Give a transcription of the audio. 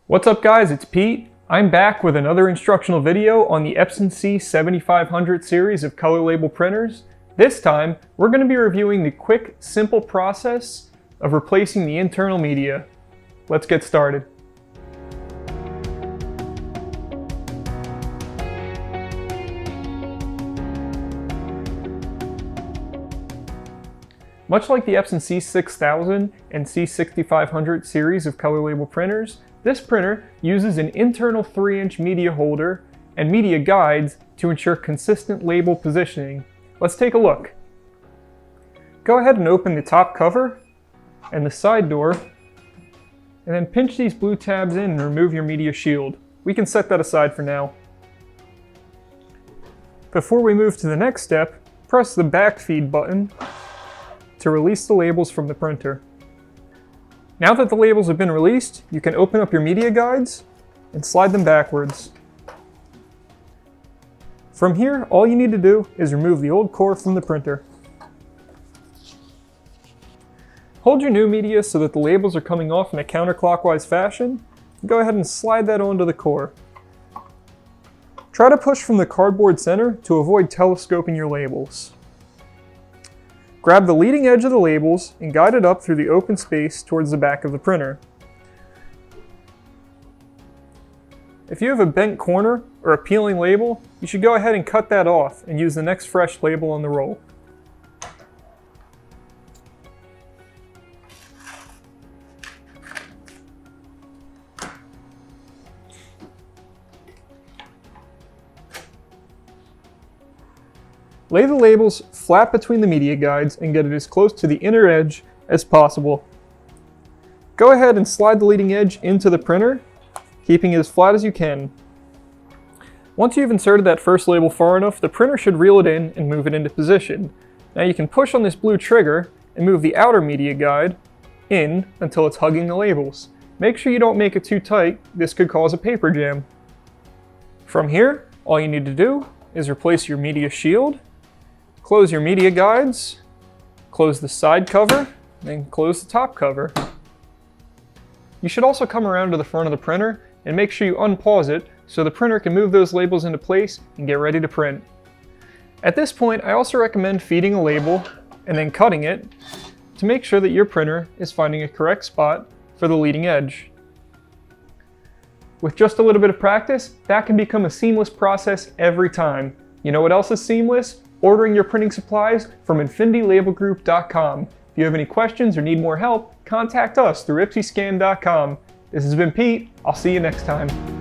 What's up guys, it's Pete. I'm back with another instructional video on the Epson C7500 series of color label printers. This time, we're going to be reviewing the quick, simple process of replacing the internal media. Let's get started. Much like the Epson C6000 and C6500 series of color label printers, this printer uses an internal 3-inch media holder and media guides to ensure consistent label positioning. Let's take a look. Go ahead and open the top cover and the side door, and then pinch these blue tabs in and remove your media shield. We can set that aside for now. Before we move to the next step, press the back feed button to release the labels from the printer. Now that the labels have been released, you can open up your media guides and slide them backwards. From here, all you need to do is remove the old core from the printer. Hold your new media so that the labels are coming off in a counterclockwise fashion. Go ahead and slide that onto the core. Try to push from the cardboard center to avoid telescoping your labels. Grab the leading edge of the labels and guide it up through the open space towards the back of the printer. If you have a bent corner or a peeling label, you should go ahead and cut that off and use the next fresh label on the roll. Lay the labels flat between the media guides and get it as close to the inner edge as possible. Go ahead and slide the leading edge into the printer, keeping it as flat as you can. Once you've inserted that first label far enough, the printer should reel it in and move it into position. Now you can push on this blue trigger and move the outer media guide in until it's hugging the labels. Make sure you don't make it too tight, this could cause a paper jam. From here, all you need to do is replace your media shield, close your media guides, close the side cover, and close the top cover. You should also come around to the front of the printer and make sure you unpause it so the printer can move those labels into place and get ready to print. At this point, I also recommend feeding a label and then cutting it to make sure that your printer is finding a correct spot for the leading edge. With just a little bit of practice, that can become a seamless process every time. You know what else is seamless? Ordering your printing supplies from InfinityLabelGroup.com. If you have any questions or need more help, contact us through IPSiScan.com. This has been Pete. I'll see you next time.